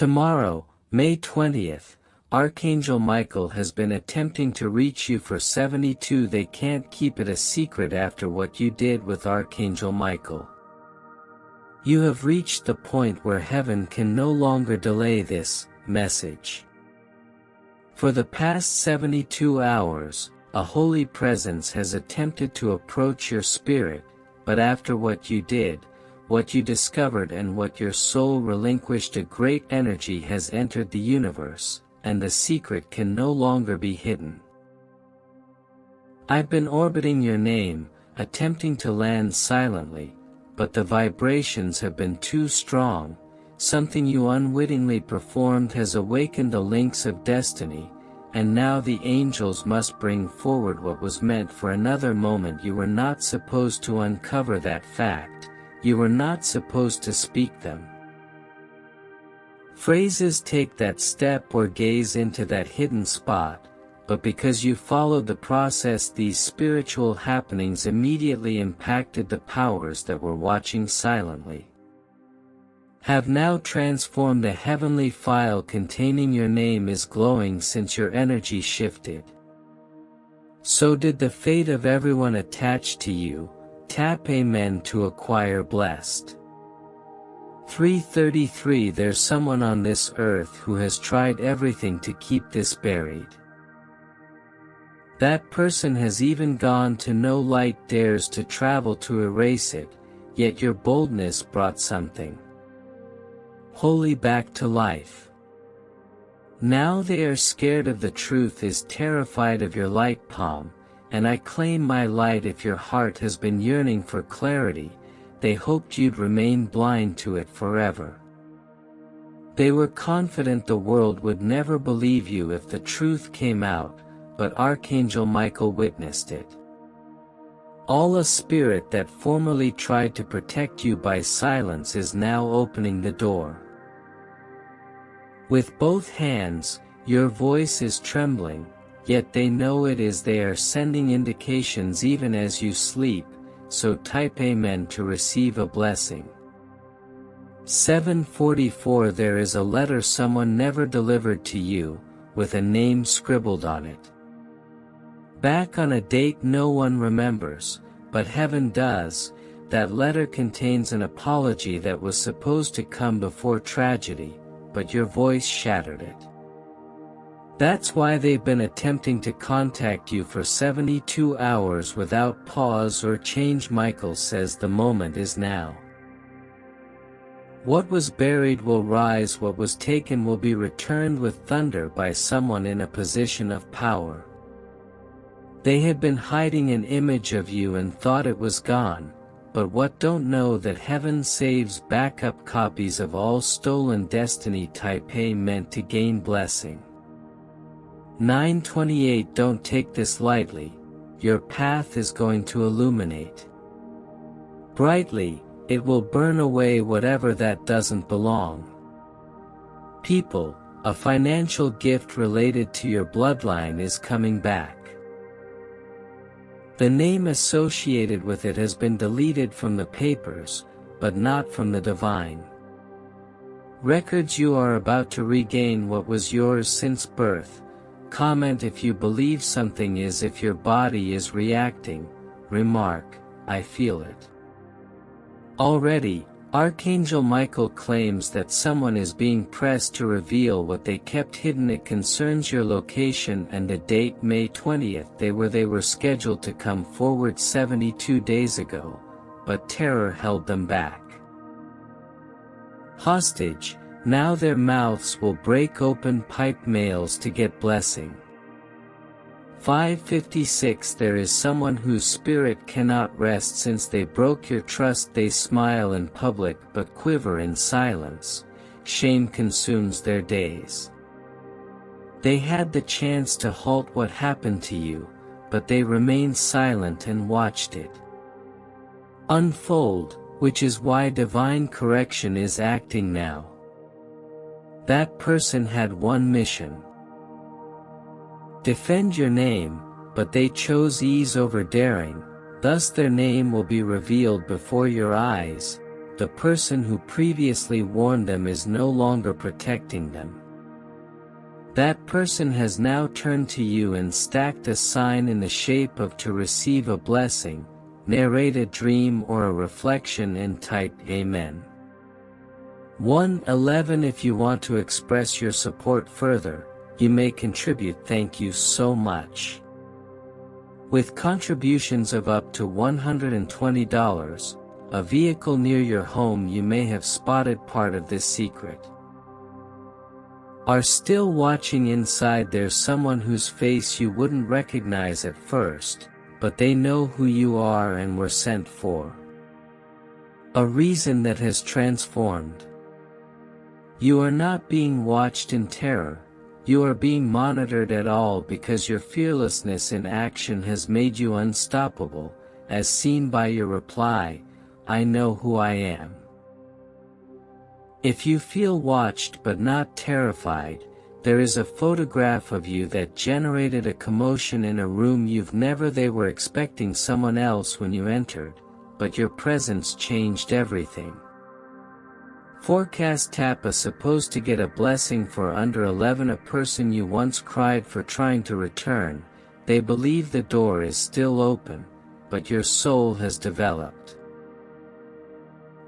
Tomorrow, May 20th, Archangel Michael has been attempting to reach you for 72. They can't keep it a secret after what you did with Archangel Michael. You have reached the point where heaven can no longer delay this message. For the past 72 hours, a holy presence has attempted to approach your spirit, but after what you did, what you discovered and what your soul relinquished, a great energy has entered the universe, and the secret can no longer be hidden. I've been orbiting your name, attempting to land silently, but the vibrations have been too strong. Something you unwittingly performed has awakened the links of destiny, and now the angels must bring forward what was meant for another moment. You were not supposed to uncover that fact. You were not supposed to speak them. Phrases take that step or gaze into that hidden spot, but because you followed the process, these spiritual happenings immediately impacted the powers that were watching silently. Have now transformed. The heavenly file containing your name is glowing since your energy shifted. So did the fate of everyone attached to you. Tap Amen to acquire blessed. 333. There's someone on this earth who has tried everything to keep this buried. That person has even gone to no light, dares to travel to erase it, yet your boldness brought something holy back to life. Now they are scared of the truth, is terrified of your light palm, and I claim my light. If your heart has been yearning for clarity, they hoped you'd remain blind to it forever. They were confident the world would never believe you if the truth came out, but Archangel Michael witnessed it. All a spirit that formerly tried to protect you by silence is now opening the door. With both hands, your voice is trembling, yet they know it is. They are sending indications even as you sleep, so type Amen to receive a blessing. 744. There is a letter someone never delivered to you, with a name scribbled on it. Back on a date no one remembers, but heaven does. That letter contains an apology that was supposed to come before tragedy, but your voice shattered it. That's why they've been attempting to contact you for 72 hours without pause or change. Michael says the moment is now. What was buried will rise, what was taken will be returned with thunder by someone in a position of power. They had been hiding an image of you and thought it was gone, but what don't know that heaven saves backup copies of all stolen destiny. Type Amen to gain blessing. 928. Don't take this lightly. Your path is going to illuminate brightly. It will burn away whatever that doesn't belong. People, a financial gift related to your bloodline is coming back. The name associated with it has been deleted from the papers, but not from the divine records. You are about to regain what was yours since birth. Comment if you believe something is. If your body is reacting, remark, I feel it. Already, Archangel Michael claims that someone is being pressed to reveal what they kept hidden. It concerns your location and the date, May 20th. They were scheduled to come forward 72 days ago, but terror held them back. Hostage, now their mouths will break open pipe mails to get blessing. 556. There is someone whose spirit cannot rest since they broke your trust. They smile in public but quiver in silence. Shame consumes their days. They had the chance to halt what happened to you, but they remained silent and watched it unfold, which is why divine correction is acting now. That person had one mission: defend your name, but they chose ease over daring. Thus their name will be revealed before your eyes. the person who previously warned them is no longer protecting them. That person has now turned to you and stacked a sign in the shape of "to receive a blessing," narrate a dream or a reflection and type Amen. 111. If you want to express your support further, you may contribute. Thank you so much. With contributions of up to $120, a vehicle near your home, you may have spotted part of this secret. Are still watching inside. There's someone whose face you wouldn't recognize at first, but they know who you are and were sent for a reason that has transformed. You are not being watched in terror, you are being monitored at all, because your fearlessness in action has made you unstoppable, as seen by your reply, "I know who I am." If you feel watched but not terrified, there is a photograph of you that generated a commotion in a room you've never. They were expecting someone else when you entered, but your presence changed everything. Forecast tap a supposed to get a blessing for under 11. A person you once cried for trying to return, they believe the door is still open, but your soul has developed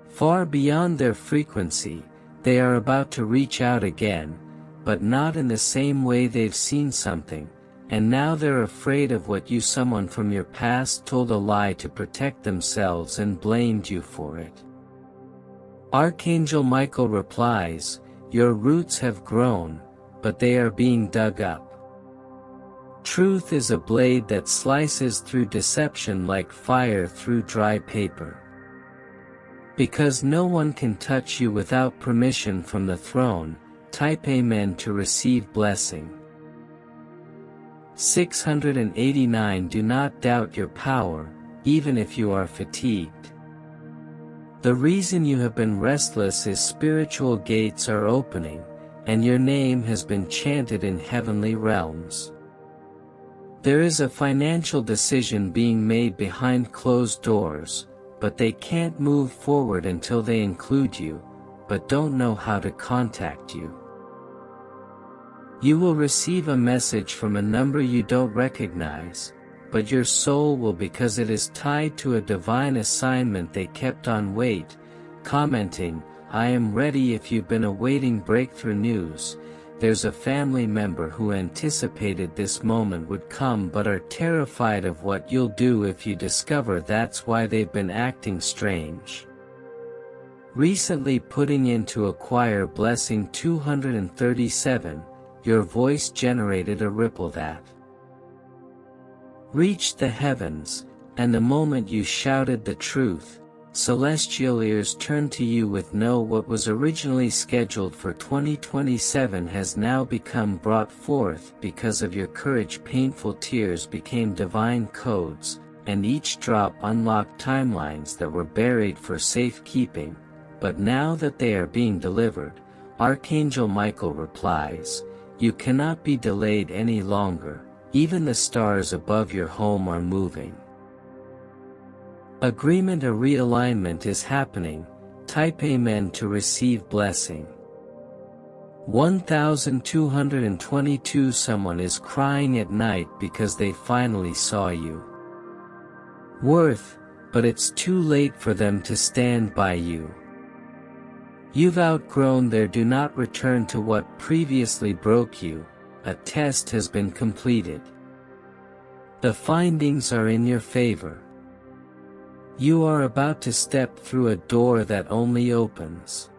far beyond their frequency. They are about to reach out again, but not in the same way. They've seen something, and now they're afraid of what you. Someone from your past told a lie to protect themselves and blamed you for it. Archangel Micheal replies, "Your roots have grown, but they are being dug up. Truth is a blade that slices through deception like fire through dry paper. Because no one can touch you without permission from the throne, type Amen to receive blessing." 689. Do not doubt your power, even if you are fatigued. The reason you have been restless is spiritual gates are opening, and your name has been chanted in heavenly realms. There is a financial decision being made behind closed doors, but they can't move forward until they include you, but don't know how to contact you. You will receive a message from a number you don't recognize, but your soul will, because it is tied to a divine assignment. They kept on wait, commenting, "I am ready." If you've been awaiting breakthrough news, there's a family member who anticipated this moment would come but are terrified of what you'll do if you discover. That's why they've been acting strange. Recently putting into a choir blessing 237, your voice generated a ripple that reached the heavens, and the moment you shouted the truth, celestial ears turned to you with know what was originally scheduled for 2027 has now become brought forth. Because of your courage, painful tears became divine codes, and each drop unlocked timelines that were buried for safekeeping. But now that they are being delivered, Archangel Micheal replies, "You cannot be delayed any longer. Even the stars above your home are moving." Agreement. A realignment is happening. Type Amen to receive blessing. 1222. Someone is crying at night because they finally saw you. Worth, but it's too late for them to stand by you. You've outgrown their do not return to what previously broke you. A test has been completed. The findings are in your favor. You are about to step through a door that only opens.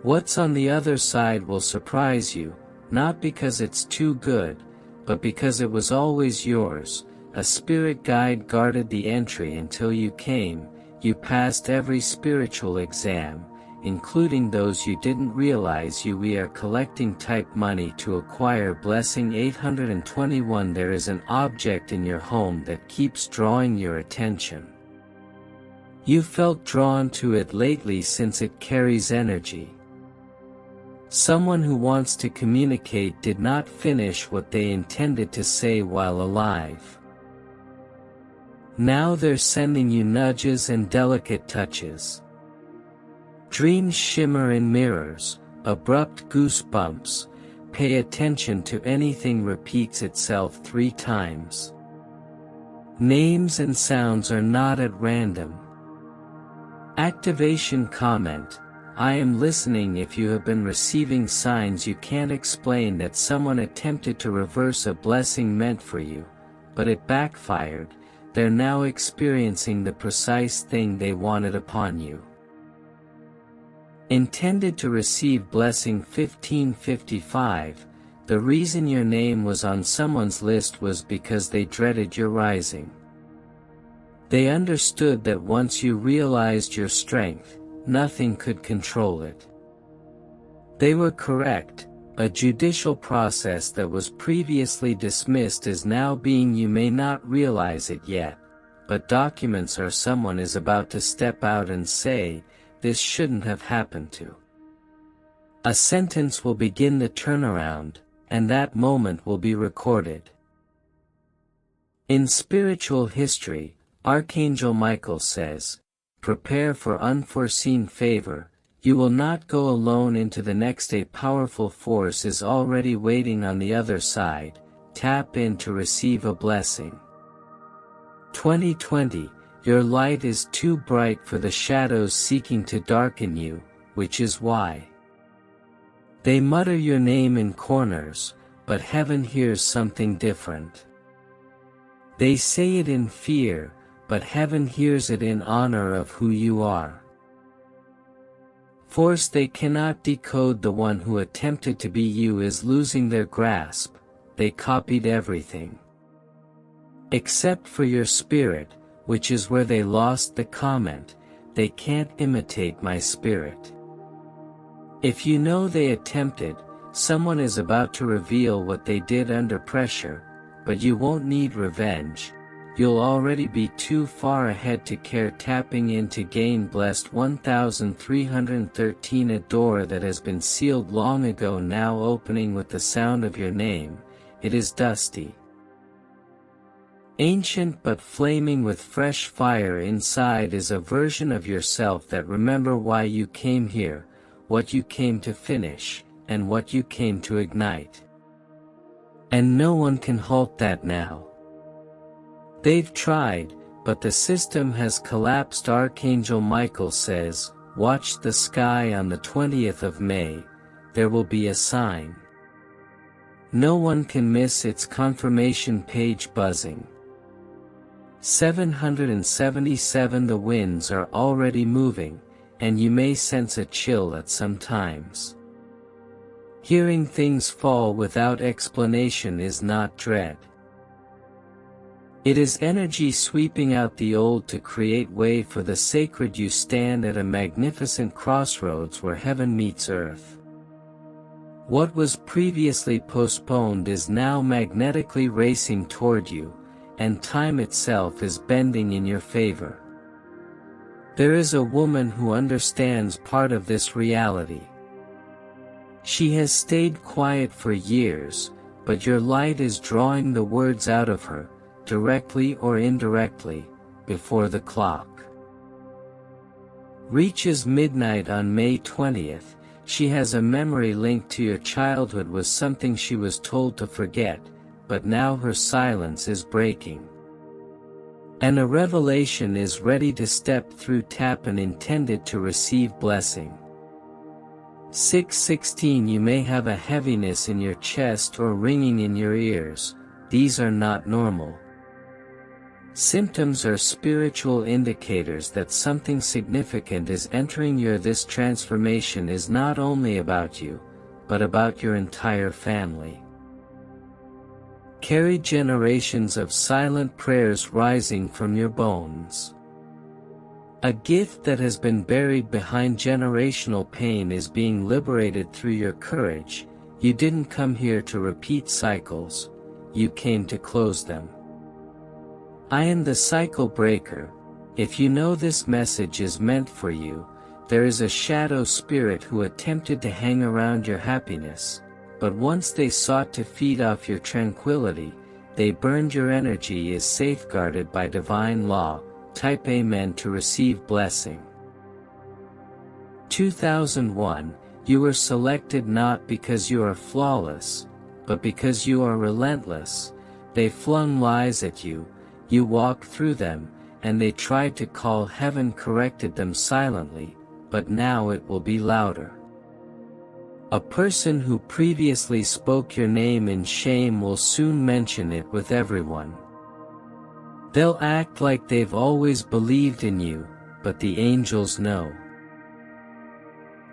What's on the other side will surprise you, not because it's too good, but because it was always yours. A spirit guide guarded the entry until you came. You passed every spiritual exam, including those you didn't realize you. We are collecting type money to acquire blessing 821. There is an object in your home that keeps drawing your attention. You felt drawn to it lately since it carries energy. Someone who wants to communicate did not finish what they intended to say while alive. Now they're sending you nudges and delicate touches. Dreams shimmer in mirrors, abrupt goosebumps. Pay attention to anything repeats itself 3 times. Names and sounds are not at random. Activation comment: I am listening. If you have been receiving signs you can't explain that someone attempted to reverse a blessing meant for you, but it backfired, they're now experiencing the precise thing they wanted upon you. Intended to receive blessing 1555, the reason your name was on someone's list was because they dreaded your rising. They understood that once you realized your strength, nothing could control it. They were correct. A judicial process that was previously dismissed is now being. You may not realize it yet, but documents are. Someone is about to step out and say, this shouldn't have happened to. A sentence will begin the turnaround, and that moment will be recorded. In spiritual history, Archangel Micheal says, prepare for unforeseen favor. You will not go alone into the next. A powerful force is already waiting on the other side. Tap in to receive a blessing. 2020, your light is too bright for the shadows seeking to darken you, which is why they mutter your name in corners, but heaven hears something different. They say it in fear, but heaven hears it in honor of who you are. Force they cannot decode. The one who attempted to be you is losing their grasp. They copied everything except for your spirit, which is where they lost the comment. They can't imitate my spirit. If you know they attempted, someone is about to reveal what they did under pressure, but you won't need revenge. You'll already be too far ahead to care. Tapping in to gain blessed 1313. A door that has been sealed long ago now opening with the sound of your name. It is dusty, ancient but flaming with fresh fire inside. Is a version of yourself that remember why you came here, what you came to finish, and what you came to ignite. And no one can halt that now. They've tried, but the system has collapsed. Archangel Micheal says, watch the sky on the 20th of May, there will be a sign. No one can miss its confirmation page buzzing. 777. The winds are already moving, and you may sense a chill at some times. Hearing things fall without explanation is not dread. It is energy sweeping out the old to create way for the sacred. You stand at a magnificent crossroads where heaven meets earth. What was previously postponed is now magnetically racing toward you, and time itself is bending in your favor. There is a woman who understands part of this reality. She has stayed quiet for years, but your light is drawing the words out of her, directly or indirectly, before the clock reaches midnight on May 20th. She has a memory linked to your childhood. Was something she was told to forget, but now her silence is breaking. And a revelation is ready to step through. Tap and intended to receive blessing. 616. You may have a heaviness in your chest or ringing in your ears. These are not normal symptoms, are spiritual indicators that something significant is entering you. This transformation is not only about you, but about your entire family. Carry generations of silent prayers rising from your bones. A gift that has been buried behind generational pain is being liberated through your courage. You didn't come here to repeat cycles, you came to close them. I am the cycle breaker. If you know this message is meant for you, there is a shadow spirit who attempted to hang around your happiness, but once they sought to feed off your tranquility, they burned your energy is safeguarded by divine law. Type Amen to receive blessing. 2001, you were selected not because you are flawless, but because you are relentless. They flung lies at you, you walked through them, and they tried to call heaven corrected them silently, but now it will be louder. A person who previously spoke your name in shame will soon mention it with everyone. They'll act like they've always believed in you, but the angels know.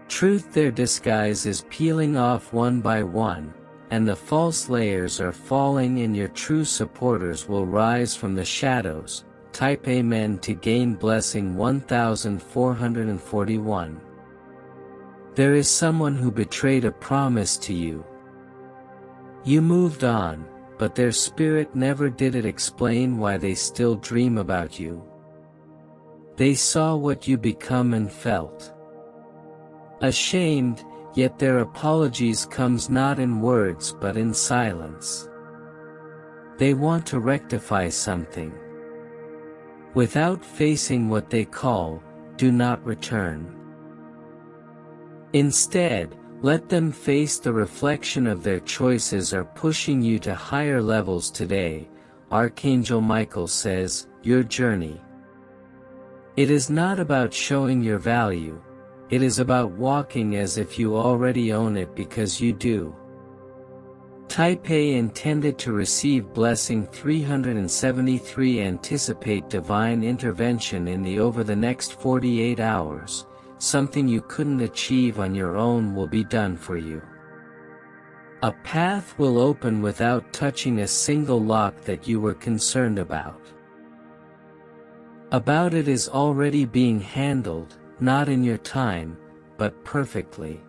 Truth, their disguise is peeling off one by one, and the false layers are falling, and your true supporters will rise from the shadows. Type Amen to gain blessing 1441. There is someone who betrayed a promise to you. You moved on, but their spirit never did it explain why they still dream about you. They saw what you become and felt ashamed, yet their apologies comes not in words but in silence. They want to rectify something. Without facing what they call, do not return. Instead, let them face the reflection of their choices are pushing you to higher levels today. Archangel Micheal says, your journey. It is not about showing your value, it is about walking as if you already own it because you do. Type A intended to receive blessing 373. Anticipate divine intervention in the over the next 48 hours. Something you couldn't achieve on your own will be done for you. A path will open without touching a single lock that you were concerned about. It is already being handled, not in your time, but perfectly.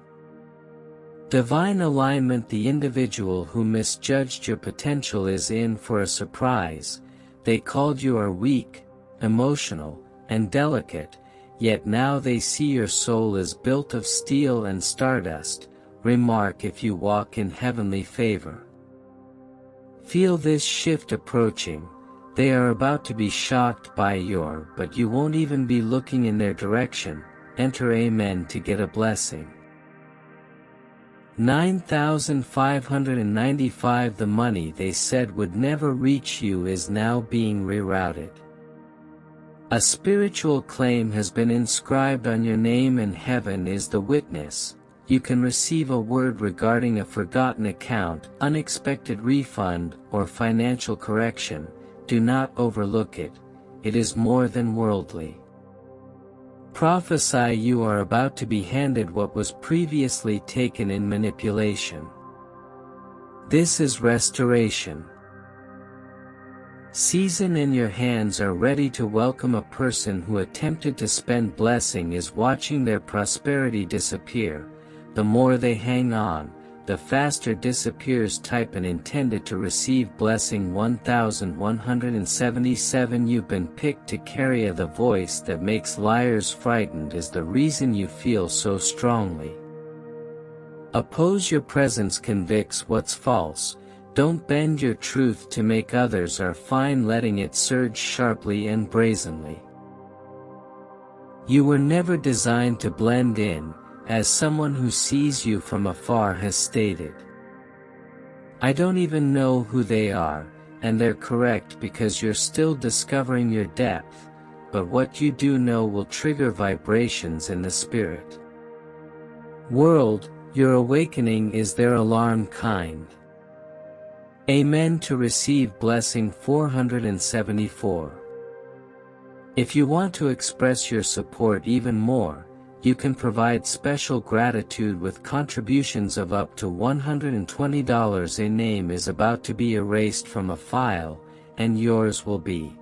Divine alignment. The individual who misjudged your potential is in for a surprise. They called you are weak, emotional, and delicate, yet now they see your soul is built of steel and stardust. Remark if you walk in heavenly favor. Feel this shift approaching. They are about to be shocked by but you won't even be looking in their direction. Enter Amen to get a blessing. 9,595. The money they said would never reach you is now being rerouted. A spiritual claim has been inscribed on your name and heaven is the witness. You can receive a word regarding a forgotten account, unexpected refund, or financial correction. Do not overlook it. It is more than worldly. Prophesy you are about to be handed what was previously taken in manipulation. This is restoration. Season in your hands are ready to welcome a person who attempted to spend blessing is watching their prosperity disappear. The more they hang on, the faster disappears. Type and intended to receive blessing 1177. You've been picked to carry the voice that makes liars frightened is the reason you feel so strongly. Oppose your presence convicts what's false. Don't bend your truth to make others are fine, letting it surge sharply and brazenly. You were never designed to blend in, as someone who sees you from afar has stated. I don't even know who they are, and they're correct because you're still discovering your depth, but what you do know will trigger vibrations in the spirit. World, your awakening is their alarm kind. Amen to receive blessing 474. If you want to express your support even more, you can provide special gratitude with contributions of up to $120. A name is about to be erased from a file, and yours will be.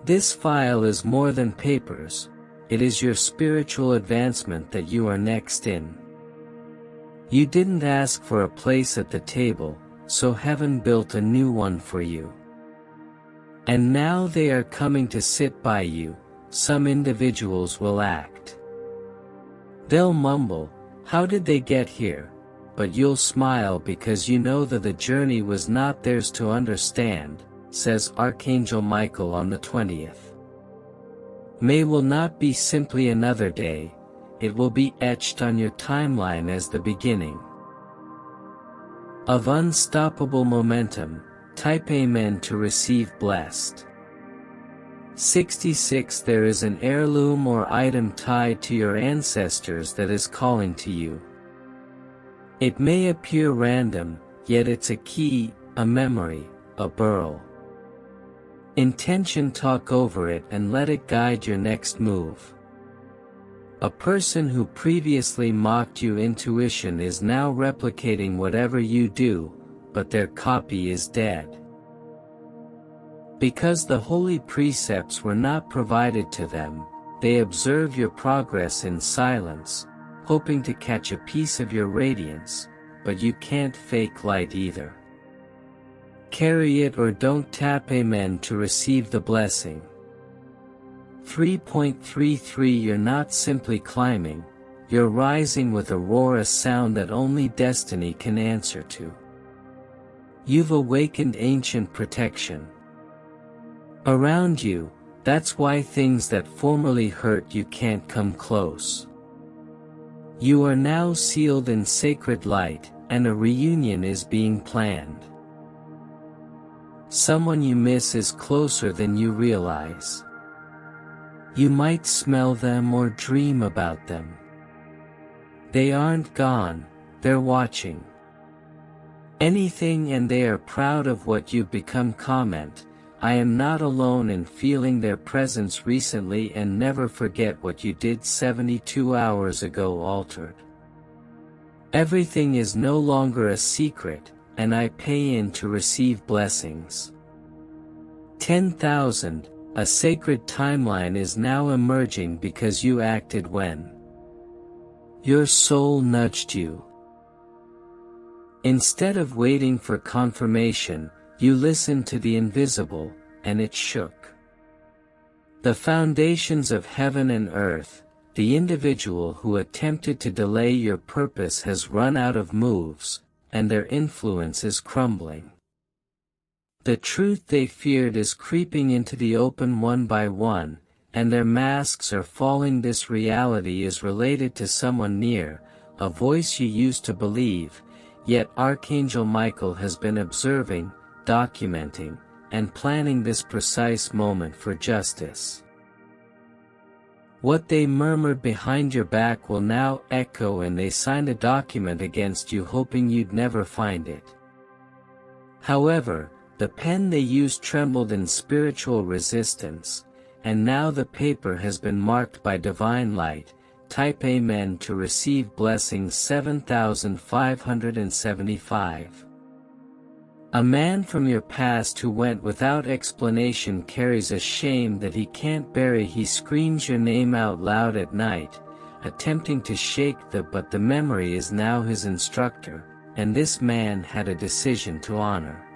This file is more than papers, it is your spiritual advancement that you are next in. You didn't ask for a place at the table, so heaven built a new one for you. And now they are coming to sit by you. Some individuals will act. They'll mumble, how did they get here? but you'll smile because you know that the journey was not theirs to understand, says Archangel Michael on the 20th. May will not be simply another day, it will be etched on your timeline as the beginning of unstoppable momentum. Type Amen to receive blessed. 66. There is an heirloom or item tied to your ancestors that is calling to you. It may appear random, yet it's a key, a memory, a burl. Intention. Talk over it and let it guide your next move. A person who previously mocked your intuition is now replicating whatever you do, but their copy is dead. Because the holy precepts were not provided to them, they observe your progress in silence, hoping to catch a piece of your radiance, but you can't fake light either. Carry it or don't. Tap Amen to receive the blessing. 3.33 You're not simply climbing, you're rising with a roar, a sound that only destiny can answer to. You've awakened ancient protection around you, that's why things that formerly hurt you can't come close. You are now sealed in sacred light, and a reunion is being planned. Someone you miss is closer than you realize. You might smell them or dream about them. They aren't gone, they're watching anything, and they are proud of what you've become. Comment, I am not alone in feeling their presence recently, and never forget what you did 72 hours ago. Altered. Everything is no longer a secret, and I pay in to receive blessings. 10,000. A sacred timeline is now emerging because you acted when your soul nudged you. Instead of waiting for confirmation, you listened to the invisible, and it shook the foundations of heaven and earth. The individual who attempted to delay your purpose has run out of moves, and their influence is crumbling. The truth they feared is creeping into the open one by one, and their masks are falling. This reality is related to someone near, a voice you used to believe, yet Archangel Michael has been observing, documenting, and planning this precise moment for justice. What they murmured behind your back will now echo, and they signed a document against you, hoping you'd never find it. However, the pen they used trembled in spiritual resistance, and now the paper has been marked by divine light. Type Amen to receive blessings. 7,575. A man from your past who went without explanation carries a shame that he can't bury. He screams your name out loud at night, attempting to shake but the memory is now his instructor, and this man had a decision to honor.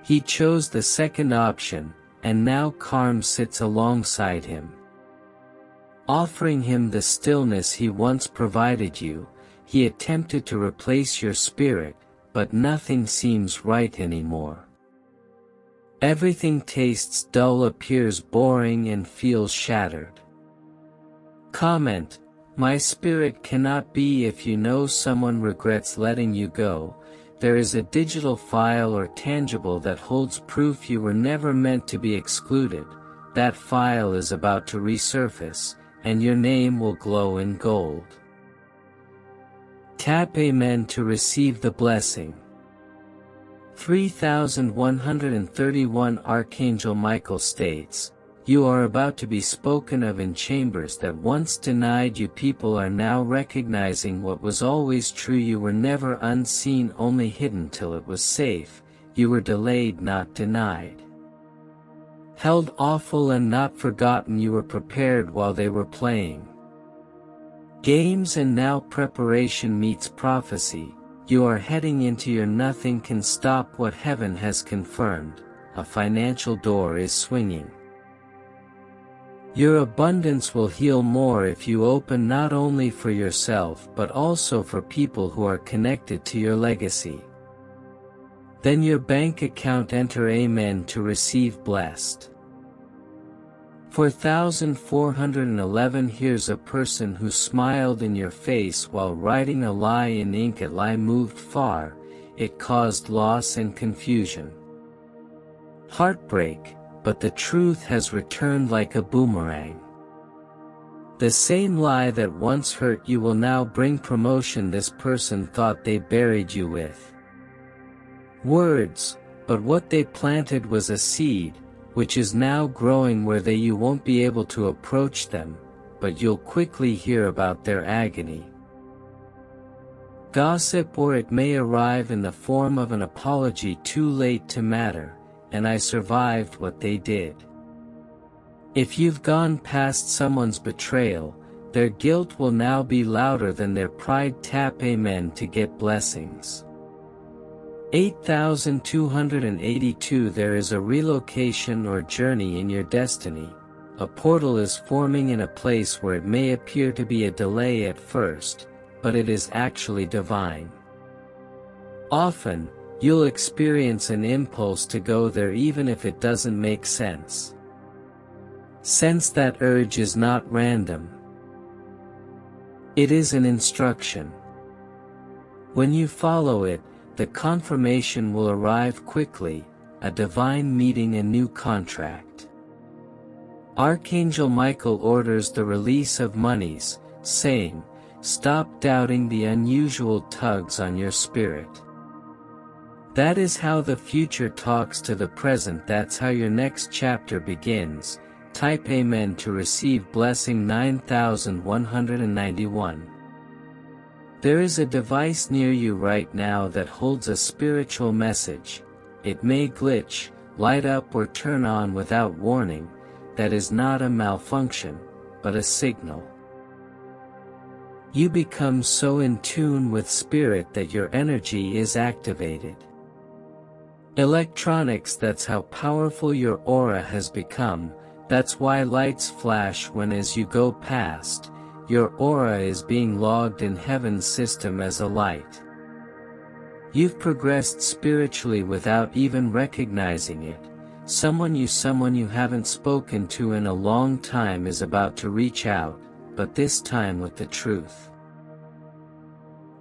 He chose the second option, and now calm sits alongside him, offering him the stillness he once provided you. He attempted to replace your spirit, but nothing seems right anymore. Everything tastes dull, appears boring, and feels shattered. Comment, my spirit cannot be. If you know someone regrets letting you go, there is a digital file or tangible that holds proof you were never meant to be excluded. That file is about to resurface, and your name will glow in gold. Tap Amen to receive the blessing. 3,131 Archangel Michael states, you are about to be spoken of in chambers that once denied you. People are now recognizing what was always true. You were never unseen, only hidden till it was safe. You were delayed, not denied. Held awful and not forgotten. You were prepared while they were playing games, and now preparation meets prophecy. You are heading into your nothing can stop what heaven has confirmed. A financial door is swinging. Your abundance will heal more if you open not only for yourself but also for people who are connected to your legacy. Then your bank account enter Amen to receive blessed. 4411 Here's a person who smiled in your face while writing a lie in ink. A lie moved far, it caused loss and confusion. Heartbreak, but the truth has returned like a boomerang. The same lie that once hurt you will now bring promotion this person thought they buried you with. Words, but what they planted was a seed, which is now growing where you won't be able to approach them, but you'll quickly hear about their agony. Gossip, or it may arrive in the form of an apology too late to matter, and I survived what they did. If you've gone past someone's betrayal, their guilt will now be louder than their pride. Tap Amen to get blessings. 8282 There is a relocation or journey in your destiny. A portal is forming in a place where it may appear to be a delay at first, but it is actually divine. Often, you'll experience an impulse to go there even if it doesn't make sense. Sense that urge is not random. It is an instruction. When you follow it, the confirmation will arrive quickly, a divine meeting, a new contract. Archangel Micheal orders the release of monies, saying, "Stop doubting the unusual tugs on your spirit." That is how the future talks to the present. That's how your next chapter begins. Type Amen to receive blessing 9191. There is a device near you right now that holds a spiritual message. It may glitch, light up or turn on without warning. That is not a malfunction, but a signal. You become so in tune with spirit that your energy is activated. Electronics, that's how powerful your aura has become. That's why lights flash when as you go past. Your aura is being logged in heaven's system as a light. You've progressed spiritually without even recognizing it. Someone you haven't spoken to in a long time is about to reach out, but this time with the truth.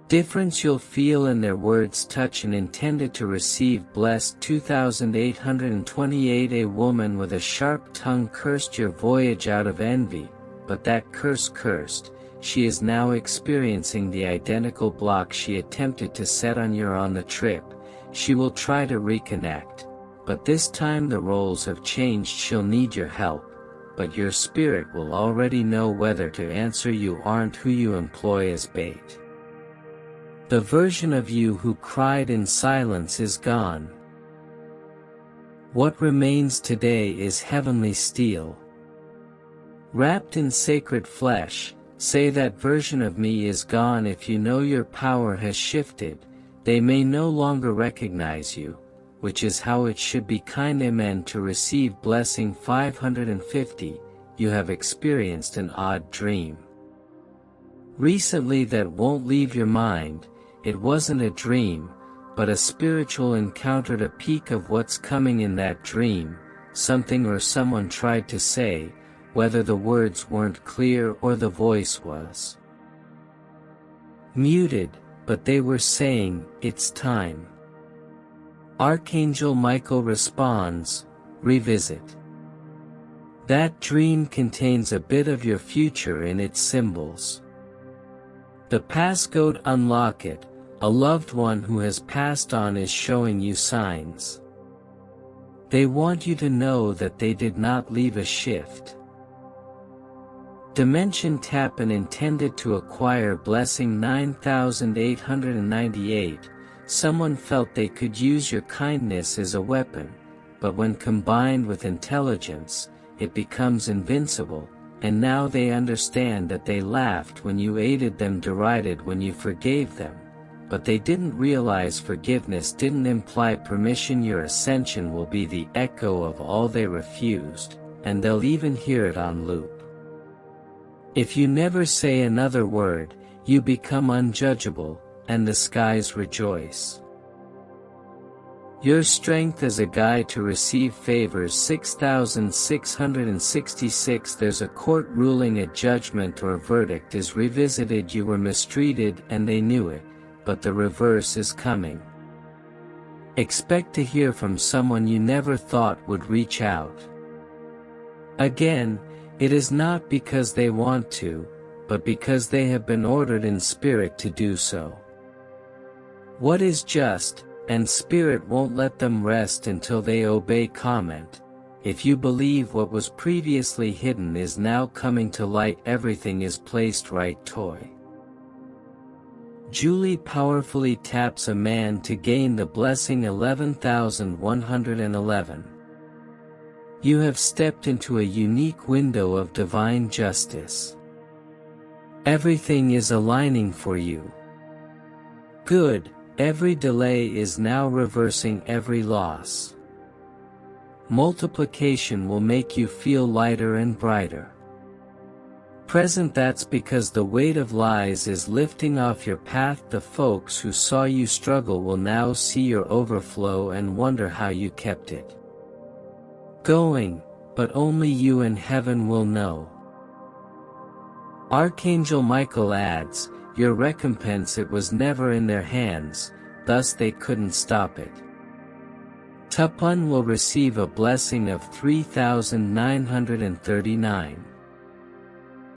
Difference you'll feel in their words touch and intended to receive blessed 2828 A woman with a sharp tongue cursed your voyage out of envy, but that curse cursed, she is now experiencing the identical block she attempted to set on the trip. She will try to reconnect, but this time the roles have changed. She'll need your help, but your spirit will already know whether to answer. You aren't who you employ as bait. The version of you who cried in silence is gone. What remains today is heavenly steel. Wrapped in sacred flesh, say that version of me is gone. If you know your power has shifted, they may no longer recognize you, which is how it should be. Kind Amen to receive blessing 550. You have experienced an odd dream recently that won't leave your mind. It wasn't a dream, but a spiritual encounter. A peek of what's coming in that dream. Something or someone tried to say, whether the words weren't clear or the voice was muted, but they were saying, "It's time." Archangel Micheal responds, "Revisit." That dream contains a bit of your future in its symbols. The passcode, unlock it. A loved one who has passed on is showing you signs. They want you to know that they did not leave a shift. Dimension tap and intended to acquire blessing 9898. Someone felt they could use your kindness as a weapon, but when combined with intelligence, it becomes invincible, and now they understand that they laughed when you aided them, derided when you forgave them. But they didn't realize forgiveness didn't imply permission. Your ascension will be the echo of all they refused, and they'll even hear it on loop. If you never say another word, you become unjudgeable, and the skies rejoice. Your strength as a guide to receive favors. 6666. There's a court ruling, a judgment or verdict is revisited. You were mistreated and they knew it, but the reverse is coming. Expect to hear from someone you never thought would reach out. Again, it is not because they want to, but because they have been ordered in spirit to do so. What is just, and spirit won't let them rest until they obey. Comment: if you believe what was previously hidden is now coming to light, everything is placed right. Toy Julie powerfully taps a man to gain the blessing. 11,111. You have stepped into a unique window of divine justice. Everything is aligning for you. Good. Every delay is now reversing every loss. Multiplication will make you feel lighter and brighter. Present. That's because the weight of lies is lifting off your path. The folks who saw you struggle will now see your overflow and wonder how you kept it going, but only you and heaven will know. Archangel Micheal adds, your recompense, it was never in their hands, thus they couldn't stop it. Tupun will receive a blessing of 3,939.